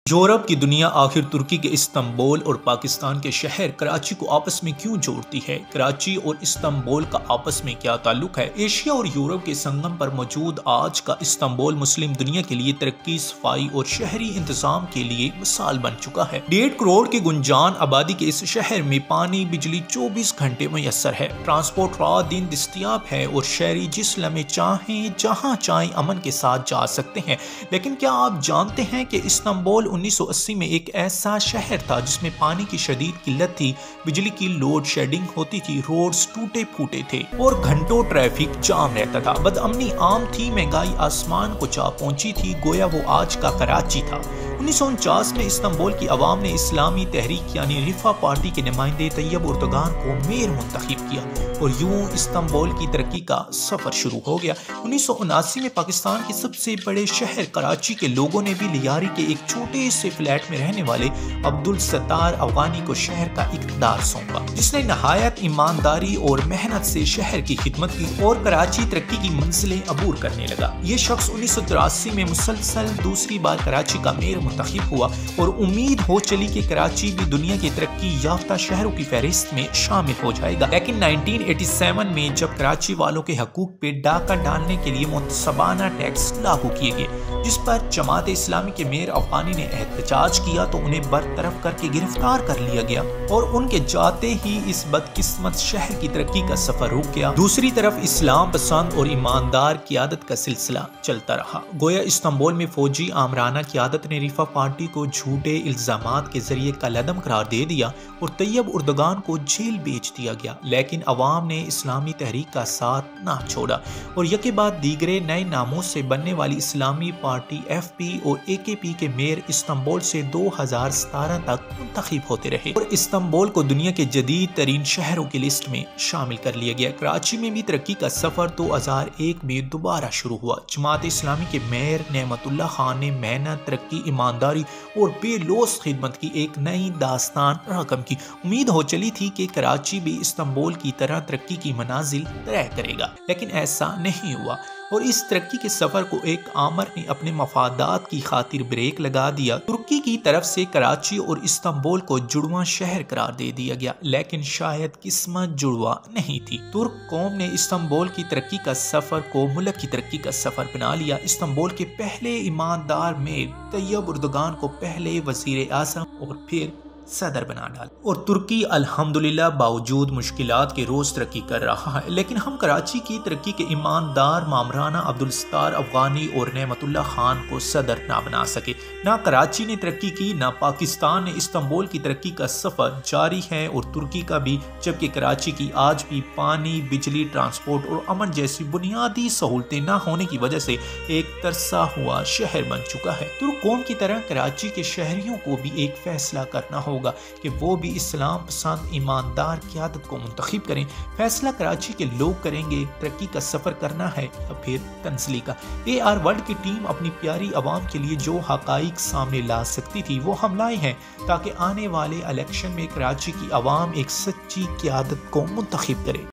Europe کی دنیا آخر ترکی کے استنبول اور پاکستان کے شہر کراچی کو آپس میں کیوں جوڑتی ہے؟ کراچی اور استنبول کا آپس میں کیا تعلق ہے؟ ایشیا اور یورپ کے سنگم پر موجود آج کا استنبول مسلم دنیا کے لیے ترقی، صفائی اور شہری انتظام کے لیے مثال بن چکا ہے۔ 1.5 کروڑ کی گنجان آبادی کے اس شہر میں پانی، بجلی 24 گھنٹے میسر ہے، ٹرانسپورٹ رات دن دستیاب ہے اور شہری جس لمحے چاہیں جہاں چاہیں امن کے ساتھ جا سکتے ہیں۔ لیکن کیا آپ جانتے ہیں کہ استنبول 1980 میں ایک ایسا شہر تھا جس میں پانی کی شدید قلت تھی، بجلی کی لوڈ شیڈنگ ہوتی تھی، روڈز ٹوٹے پھوٹے تھے اور گھنٹوں ٹریفک جام رہتا تھا، بدامنی عام تھی، مہنگائی آسمان کو چا پہنچی تھی، گویا وہ آج کا کراچی تھا۔ 1949 میں استنبول کی عوام نے اسلامی تحریک یعنی رفا پارٹی کے نمائندے طیب اردگان کو میئر منتخب کیا اور یوں استنبول کی ترقی کا سفر شروع ہو گیا۔ 1979 میں پاکستان کے سب سے بڑے شہر کراچی کے لوگوں نے بھی لیاری کے ایک چھوٹے سے فلیٹ میں رہنے والے عبدالستار افغانی کو شہر کا اقتدار سونپا، جس نے نہایت ایمانداری اور محنت سے شہر کی خدمت کی اور کراچی ترقی کی منزلیں عبور کرنے لگا۔ یہ شخص 1983 میں مسلسل دوسری بار کراچی کا میئر منتخب ہوا اور امید ہو چلی کہ کراچی بھی دنیا کے ترقی یافتہ شہروں کی فہرست میں شامل ہو جائے گا۔ لیکن 1987 میں جب کراچی والوں کے حقوق پہ ڈاکہ ڈالنے کے لیے منصبانہ ٹیکس لاگو کیے گئے، جس پر جماعت اسلامی کے میئر افغانی نے احتجاج کیا تو انہیں برطرف کر کے گرفتار کر لیا گیا اور ان کے جاتے ہی اس بدقسمت شہر کی ترقی کا سفر رک گیا۔ دوسری طرف اسلام پسند اور ایماندار قیادت کا سلسلہ چلتا رہا۔ گویا استنبول میں فوجی آمرانہ قیادت نے رفا پارٹی کو جھوٹے الزامات کے ذریعے کالعدم قرار دے دیا اور طیب اردگان کو جیل بھیج دیا گیا، لیکن عوام نے اسلامی تحریک کا ساتھ نہ چھوڑا اور یکے بعد دیگرے نئے ناموں سے بننے والی اسلامی پارٹی ایف پی اور اے کے پی کے میئر استنبول سے 2017 تک منتخب ہوتے رہے اور استنبول کو دنیا کے جدید ترین شہروں کی لسٹ میں شامل کر لیا گیا۔ کراچی میں بھی ترقی کا سفر 2001 میں دوبارہ شروع ہوا۔ جماعت اسلامی کے میئر نعمت اللہ خان نے محنت، ترقی، ایمانداری اور بے لوث خدمت کی ایک نئی داستان رقم کی۔ امید ہو چلی تھی کہ کراچی بھی استنبول کی طرح ترقی کی منازل طے کرے گا، لیکن ایسا نہیں ہوا اور اس ترقی کے سفر کو ایک آمر نے اپنے مفادات کی خاطر بریک لگا دیا۔ ترکی کی طرف سے کراچی اور استنبول کو جڑواں شہر قرار دے دیا گیا، لیکن شاید قسمت جڑواں نہیں تھی۔ ترک قوم نے استنبول کی ترقی کا سفر کو ملک کی ترقی کا سفر بنا لیا۔ استنبول کے پہلے ایماندار میئر طیب اردگان کو پہلے وزیر اعظم اور پھر صدر بنا ڈالا اور ترکی الحمدللہ باوجود مشکلات کے روز ترقی کر رہا ہے۔ لیکن ہم کراچی کی ترقی کے ایماندار مامرانہ عبدالستار افغانی اور نعمت اللہ خان کو صدر نہ بنا سکے۔ نہ کراچی نے ترقی کی، نہ پاکستان نے۔ استنبول کی ترقی کا سفر جاری ہے اور ترکی کا بھی، جبکہ کراچی کی آج بھی پانی، بجلی، ٹرانسپورٹ اور امن جیسی بنیادی سہولتیں نہ ہونے کی وجہ سے ایک ترسا ہوا شہر بن چکا ہے۔ ترک قوم کی طرح کراچی کے شہریوں کو بھی ایک فیصلہ کرنا ہوگا کہ وہ بھی اسلام پسند ایماندار قیادت کو منتخب کریں۔ فیصلہ کراچی کے لوگ کریں گے، ترقی کا سفر کرنا ہے یا پھر تنزلی کا۔ اے آر ورلڈ کی ٹیم اپنی پیاری عوام کے لیے جو حقائق سامنے لا سکتی تھی وہ ہم لائے ہیں تاکہ آنے والے الیکشن میں کراچی کی عوام ایک سچی قیادت کو منتخب کرے۔